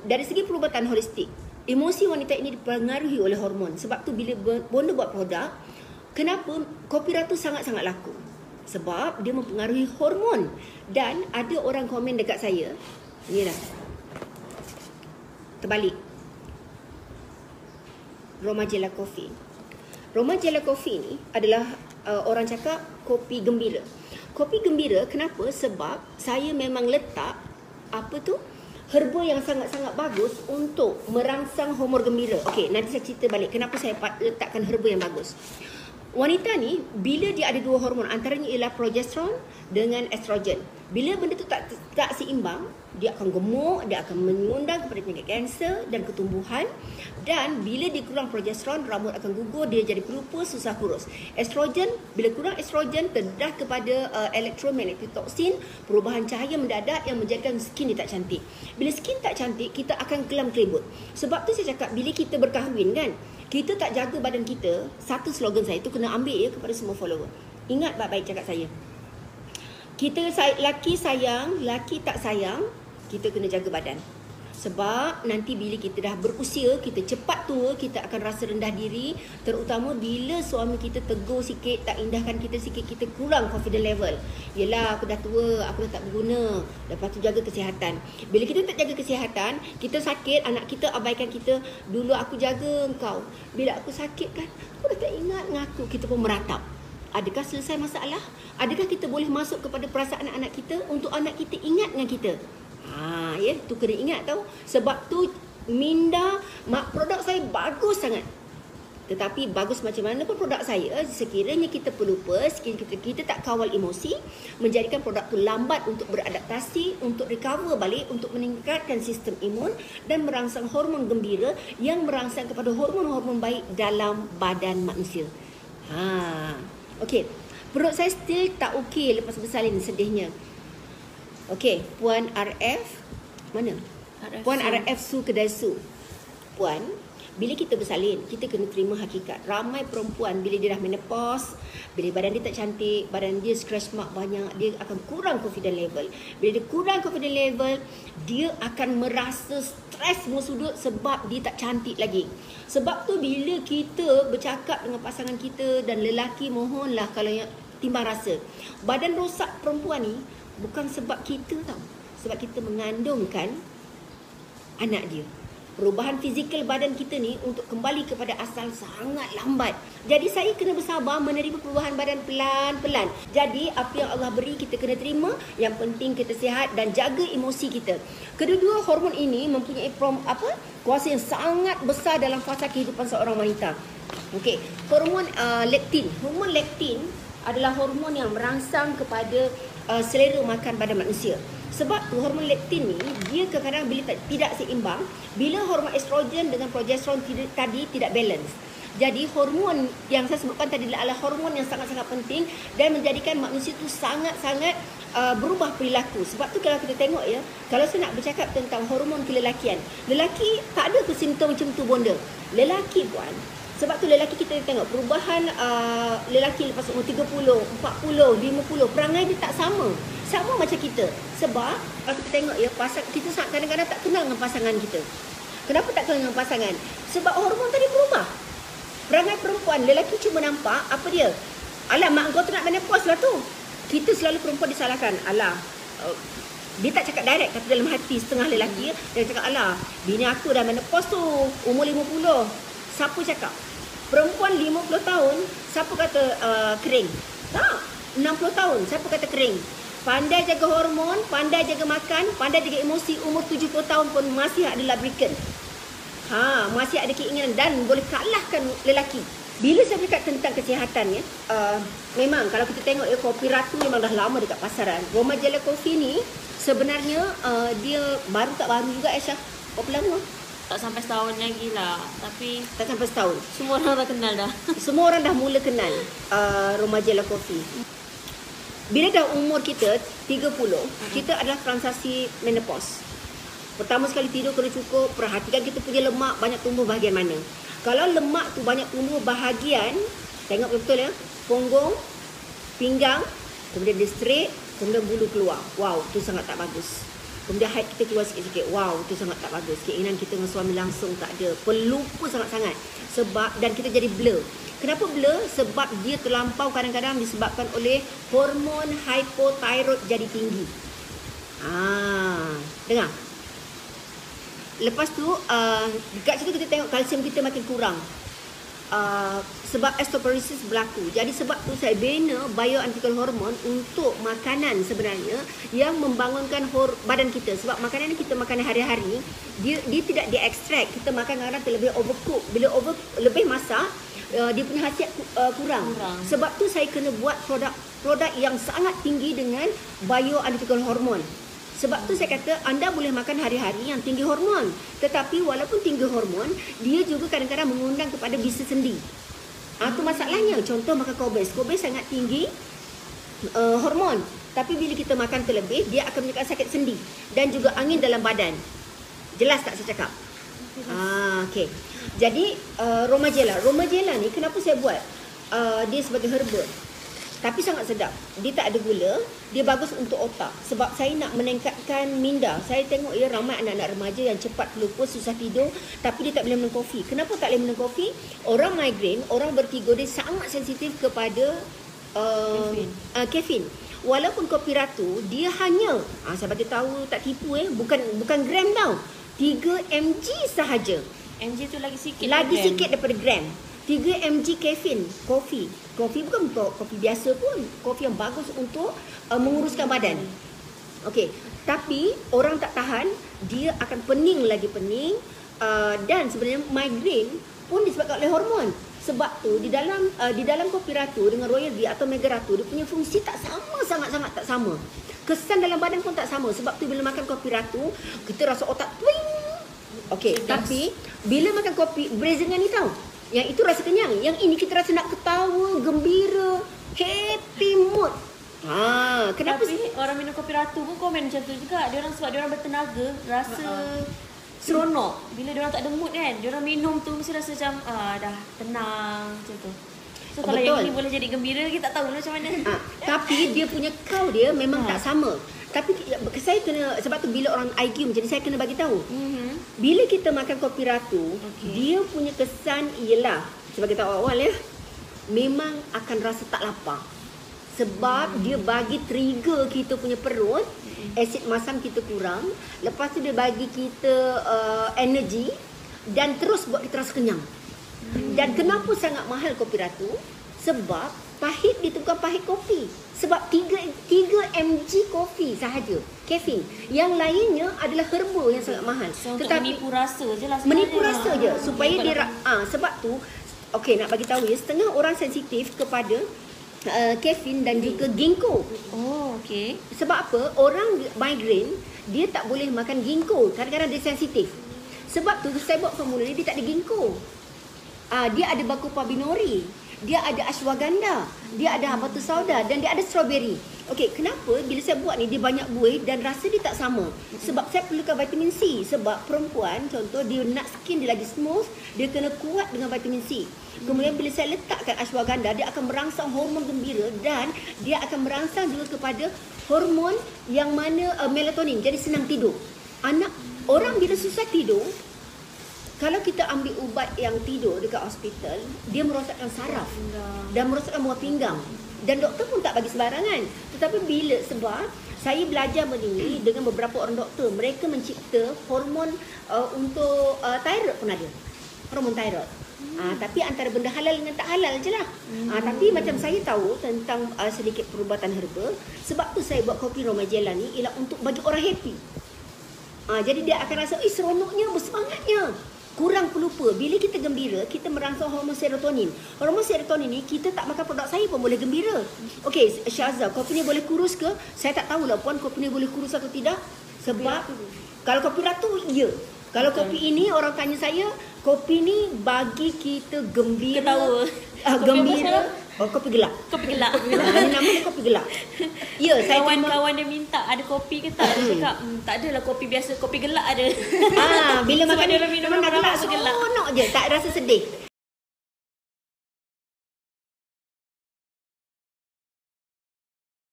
dari segi perubatan holistik, emosi wanita ini dipengaruhi oleh hormon. Sebab tu bila Bonda buat produk, kenapa kopi Ratu sangat-sangat laku? Sebab dia mempengaruhi hormon. Dan ada orang komen dekat saya, ni lah, terbalik, Roma Jela Coffee. Roma Jela Coffee ni adalah orang cakap kopi gembira. Kopi gembira kenapa? Sebab saya memang letak apa tu, herba yang sangat-sangat bagus untuk merangsang hormon gembira. Okey, nanti saya cerita balik kenapa saya letakkan herba yang bagus. Wanita ni bila dia ada dua hormon, antaranya ialah progesteron dengan estrogen. Bila benda tu tak seimbang, dia akan gemuk, dia akan mengundang kepada penyakit kanser dan ketumbuhan. Dan bila dia kurang progesteron, rambut akan gugur, dia jadi pelupa, susah kurus. Estrogen, bila kurang estrogen, terdedah kepada elektromagnetic toxin, perubahan cahaya mendadak yang menjadikan skin dia tak cantik. Bila skin tak cantik, kita akan kelam kelebut. Sebab tu saya cakap, bila kita berkahwin kan, kita tak jaga badan kita, satu slogan saya tu kena ambil ya kepada semua follower. Ingat baik-baik cakap saya. Kita laki sayang, laki tak sayang, kita kena jaga badan. Sebab nanti bila kita dah berusia, kita cepat tua, kita akan rasa rendah diri. Terutama bila suami kita tegur sikit, tak indahkan kita sikit, kita kurang confident level. Yelah, aku dah tua, aku dah tak berguna. Lepas tu jaga kesihatan. Bila kita tak jaga kesihatan, kita sakit, anak kita abaikan kita. Dulu aku jaga engkau, bila aku sakit kan, aku dah tak ingat dengan aku. Kita pun meratap. Adakah selesai masalah? Adakah kita boleh masuk kepada perasaan anak kita untuk anak kita ingat dengan kita? Ya, tu kena ingat tau. Sebab tu minda, produk saya bagus sangat. Tetapi bagus macam mana pun produk saya, sekiranya kita pelupa, sekiranya kita tak kawal emosi, menjadikan produk tu lambat untuk beradaptasi, untuk recover balik, untuk meningkatkan sistem imun dan merangsang hormon gembira yang merangsang kepada hormon-hormon baik dalam badan manusia. Okey, perut saya still tak okey lepas bersalin, sedihnya. Okey, Puan RF, mana? Puan RF Su Kedai Su. Puan, bila kita bersalin, kita kena terima hakikat. Ramai perempuan bila dia dah menopause, bila badan dia tak cantik, badan dia scratch mark banyak, dia akan kurang confident level. Bila dia kurang confident level, dia akan merasa stres semua sudut sebab dia tak cantik lagi. Sebab tu bila kita bercakap dengan pasangan kita dan lelaki, mohonlah kalau yang timbang rasa. Badan rosak perempuan ni bukan sebab kita tau. Sebab kita mengandungkan anak dia. Perubahan fizikal badan kita ni untuk kembali kepada asal sangat lambat. Jadi saya kena bersabar menerima perubahan badan pelan-pelan. Jadi apa yang Allah beri kita kena terima. Yang penting kita sihat dan jaga emosi kita. Kedua-dua hormon ini mempunyai kuasa yang sangat besar dalam fasa kehidupan seorang wanita. Okey, hormon leptin. Hormon leptin adalah hormon yang merangsang kepada selera makan badan manusia. Sebab tu hormon leptin ni dia kadang-kadang bila tidak seimbang, bila hormon estrogen dengan progesteron tadi tidak balance. Jadi hormon yang saya sebutkan tadi adalah hormon yang sangat-sangat penting dan menjadikan manusia tu sangat-sangat berubah perilaku. Sebab tu kalau kita tengok ya, kalau saya nak bercakap tentang hormon kelelakian, lelaki tak ada tu simptom macam tu Bonda. Lelaki Puan, sebab tu lelaki kita tengok perubahan lelaki lepas umur 30, 40, 50, perangai dia tak sama. Sama macam kita. Sebab kalau kita tengok ya, kita kadang-kadang tak kenal dengan pasangan kita. Kenapa tak kenal dengan pasangan? Sebab hormon tadi berubah. Perangai perempuan, lelaki cuma nampak apa dia? Alah, mak kau tu nak menopause lah tu. Kita selalu perempuan disalahkan. Alah, dia tak cakap direct, tapi dalam hati setengah lelaki dia cakap, alah, bini aku dah menopause tu, umur 50. Siapa cakap? Perempuan 50 tahun, siapa kata kering? Tak. 60 tahun, siapa kata kering? Pandai jaga hormon, pandai jaga makan, pandai jaga emosi, umur 70 tahun pun masih ada lubricant. Masih ada keinginan dan boleh kalahkan lelaki. Bila saya bercakap tentang kesihatan ya, memang kalau kita tengok ya, kopi Ratu memang dah lama dekat pasaran. Roma Jela Coffee ni sebenarnya dia baru tak baru juga Aisyah. Berapa lama? Tak sampai setahun lagi lah. Tapi tak sampai setahun. Semua orang dah kenal dah. Semua orang dah mula kenal Roma Jela Coffee. Bila dah umur kita 30, kita adalah transisi menopause. Pertama sekali tidur kena cukup, perhatikan kita punya lemak banyak tumbuh bahagian mana. Kalau lemak tu banyak tumbuh bahagian, tengok betul ya, punggung, pinggang, kemudian dia straight, kemudian bulu keluar. Wow, tu sangat tak bagus. Kemudian haid kita keluar sikit-sikit. Wow, itu sangat tak bagus. Keinginan kita dengan suami langsung tak ada. Pelupa sangat-sangat. Sebab, dan kita jadi blur. Kenapa blur? Sebab dia terlampau kadang-kadang disebabkan oleh hormon hypothyroid jadi tinggi. Dengar. Lepas tu, dekat situ kita tengok kalsium kita makin kurang. Sebab osteoporosis berlaku. Jadi sebab tu saya bina bioidentical hormone untuk makanan sebenarnya yang membangunkan badan kita. Sebab makanan yang kita makan hari-hari dia tidak diekstrak. Kita makan kadang-kadang terlebih overcook. Bila lebih masak, dia punya khasiat kurang. Sebab tu saya kena buat produk yang sangat tinggi dengan bioidentical hormone. Sebab tu saya kata anda boleh makan hari-hari yang tinggi hormon. Tetapi walaupun tinggi hormon, dia juga kadang-kadang mengundang kepada bisa sendi. Itu masalahnya. Contoh makan kobis. Kobis sangat tinggi hormon. Tapi bila kita makan terlebih, dia akan menyebabkan sakit sendi. Dan juga angin dalam badan. Jelas tak saya cakap? Okay. Jadi Romagela. Romagela ni kenapa saya buat? Dia sebagai herba. Tapi sangat sedap. Dia tak ada gula. Dia bagus untuk otak. Sebab saya nak meningkatkan minda. Saya tengok ramai anak-anak remaja yang cepat terlupa, susah tidur. Tapi dia tak boleh minum kopi. Kenapa tak boleh minum kopi? Orang migraine, orang vertigo, dia sangat sensitif kepada kafein. Walaupun kopi ratu, dia hanya, saya bagi tahu tak tipu bukan gram tau. 3 mg sahaja. mg tu lagi sikit. Lagi sikit daripada gram. 3 mg kafein, kopi. Kopi bukan untuk kopi biasa pun. Kopi yang bagus untuk menguruskan badan. Okey, tapi orang tak tahan, dia akan pening lagi pening. Dan sebenarnya migraine pun disebabkan oleh hormon. Sebab tu di dalam kopi ratu dengan royal bee atau mega ratu, dia punya fungsi tak sama, sangat-sangat tak sama. Kesan dalam badan pun tak sama. Sebab tu bila makan kopi ratu, kita rasa otak twing. Okey, tapi bila makan kopi berbeza dengan ni tau. Yang itu rasa kenyang. Yang ini kita rasa nak ketawa, gembira, happy mood. Kenapa? Tapi orang minum kopi ratu pun komen macam tu juga. Sebab dia orang bertenaga, rasa seronok. Bila dia orang tak ada mood kan, dia orang minum tu mesti rasa macam dah tenang macam tu. So kalau yang ini boleh jadi gembira, kita tak tahu macam mana. Tapi dia punya dia memang tak sama. Tapi saya kena, sebab tu bila orang IQ jadi saya kena bagi tahu. Bila kita makan kopi ratu, dia punya kesan ialah, sebagai tahu awal memang akan rasa tak lapar. Sebab dia bagi trigger kita punya perut, asid masam kita kurang, lepas tu dia bagi kita energy dan terus buat kita rasa kenyang. Dan kenapa sangat mahal kopi ratu? Sebab pahit dia tu bukan pahit kopi. Sebab 3 mg kopi sahaja, kafein. Yang lainnya adalah herba yang sangat mahal. So, untuk menipu rasa je lah sebenarnya. Menipu rasa je supaya dia sebab tu nak bagi tahu setengah orang sensitif kepada kafein dan juga ginkgo. Okey. Sebab apa? Orang migraine dia tak boleh makan ginkgo. Kadang-kadang dia sensitif. Sebab tu saya buat formula dia tak ada ginkgo. Dia ada bacopa binori, dia ada ashwagandha, dia ada habatus sauda dan dia ada strawberry. Okey, kenapa bila saya buat ni dia banyak buih dan rasa dia tak sama? Sebab saya perlukan vitamin C. Sebab perempuan contoh dia nak skin dia lagi smooth, dia kena kuat dengan vitamin C. Kemudian bila saya letakkan ashwagandha, dia akan merangsang hormon gembira dan dia akan merangsang juga kepada hormon yang mana melatonin. Jadi senang tidur. Orang bila susah tidur, kalau kita ambil ubat yang tidur dekat hospital, dia merosakkan saraf dan merosakkan buah pinggang. Dan doktor pun tak bagi sembarangan. Tetapi sebab saya belajar benda dengan beberapa orang doktor, mereka mencipta hormon untuk thyroid pun ada. Hormon thyroid. Tapi antara benda halal dengan tak halal je lah. Tapi macam saya tahu tentang sedikit perubatan herba. Sebab tu saya buat kopi Romagela ni ialah untuk bagi orang happy. Jadi dia akan rasa seronoknya, bersemangatnya. Kurang pelupa. Bila kita gembira, kita merangsang hormon serotonin. Hormon serotonin ni, kita tak makan produk saya pun boleh gembira. Okey, Syazah, kopi ni boleh kurus ke? Saya tak tahulah puan kopi ni boleh kurus atau tidak. Sebab kalau kopi ratu, ya. Kalau kopi ini, orang tanya saya, kopi ni bagi kita gembira. Gembira. Kopi gelap. Kopi gelap. Ini nama dia kopi gelap. Ya, saya kawan-kawan dia minta ada kopi ke tak? Dia cakap, tak adalah kopi biasa, kopi gelap ada. Bila makan dia minum memang gelap, seronok je, tak rasa sedih.